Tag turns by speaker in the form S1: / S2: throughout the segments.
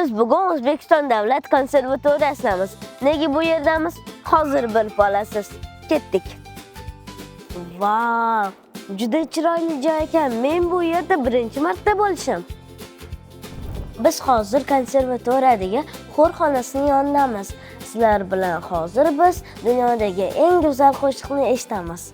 S1: Biz bugun O'zbekiston davlat konservatoriyasidamiz. Nega bu yerdamiz? Hozir bilib olasiz. Ketdik. Vau, juda chiroyli joy ekan. Men bu yerda birinchi marta bo'lishim. Biz hozir konservatoriyadagi xorxonasining yonidamiz. Sizlar bilan hozir biz dunyodagi eng go'zal qo'shiqni eshitamiz.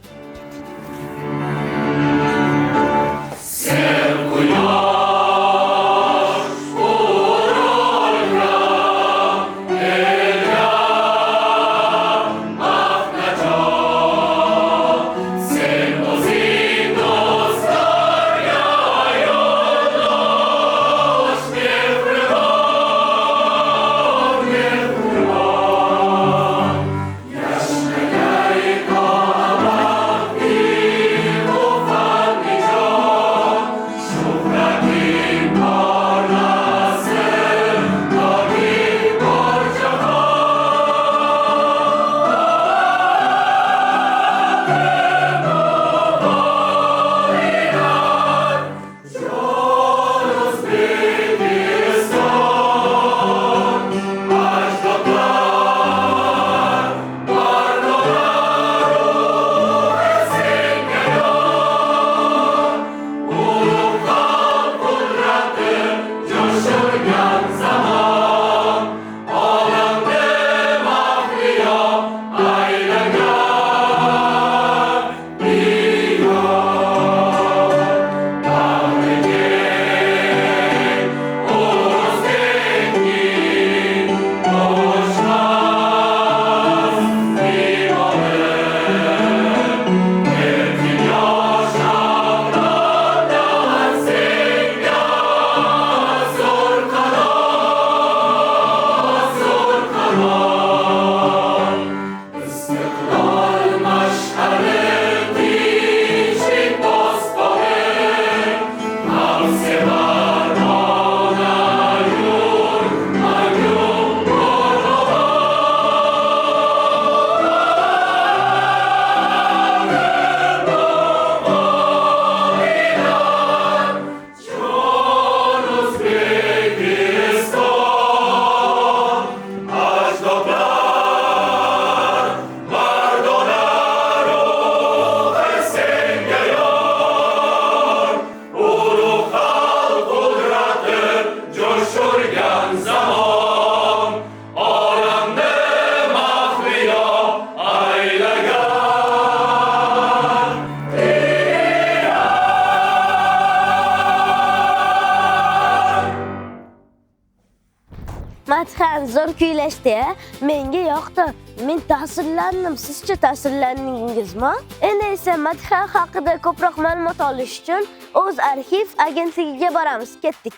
S1: Madhan zo'r kuylashdi. Menga yoqdi. Men ta'sirlandim. Sizcha ta'sirlandingizmi? Endi esa Madhan haqida ko'proq ma'lumot olish uchun O'z arxiv agentligiga boramiz. Ketdik.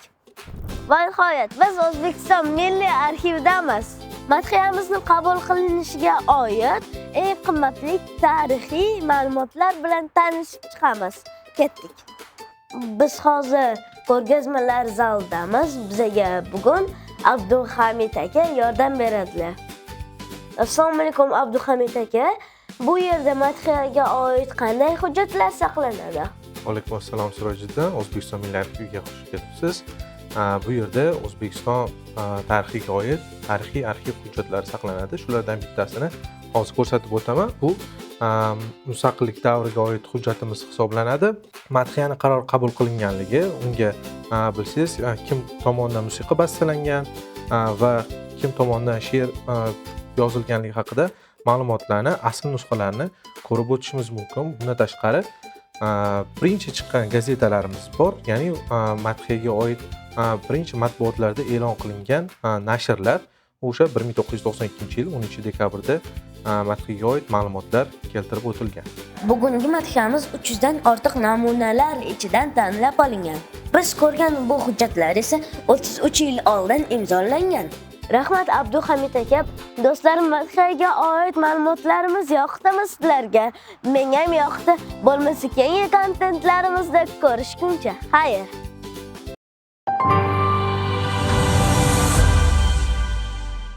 S1: Va nihoyat biz O'zbekiston Milliy arxivdamiz. Madhiyamizni qabul qilinishiga oid eng qimmatli tarixiy ma'lumotlar bilan tanishib chiqamiz. Ketdik. Biz hozir ko'rgazmalar zalidamiz. Bizga bugun Abduhamid aka yordam beradilar. Assalomu alaykum Abduhamid aka. Bu yerda madhiyaga oid qanday hujjatlar saqlanadi?
S2: Alaykum assalom Sirojiddin. O'zbekiston Milliy arxiviga xush kelibsiz. Bu yerda O'zbekiston tarixiga oid tarixiy arxiv hujjatlari saqlanadi. Shulardan bittasini hozir ko'rsatib o'taman. Bu mustaqillik davriga oid hujjatimiz hisoblanadi. Madhiyani qaror qabul qilinganligi, unga bilsangiz kim tomonidan musiqa bastalangan va kim tomonidan she'r yozilganligi haqida ma'lumotlarni, asl nusxalarini ko'rib o'tishimiz mumkin. Bundan tashqari birinchi chiqqan gazetalarimiz bor, ya'ni madhiyaga oid birinchi matbuotlarda e'lon qilingan nashrlar o'sha 1992-yil 10-dekabrda madhiyaga oid ma'lumotlar keltirib o'tilgan.
S1: Bugungi madhiyamiz 300 dan ortiq namunalar ichidan tanlab olingan. Biz ko'rgan bu hujjatlar esa 33 yil oldin imzolangan. Rahmat Abduhamid aka. Do'stlarim, madhiyaga oid ma'lumotlarimiz yoqdimi sizlarga? Menga ham yoqdi. Bo'lmasa keyingi kontentlarimizda ko'rishguncha. Xayr.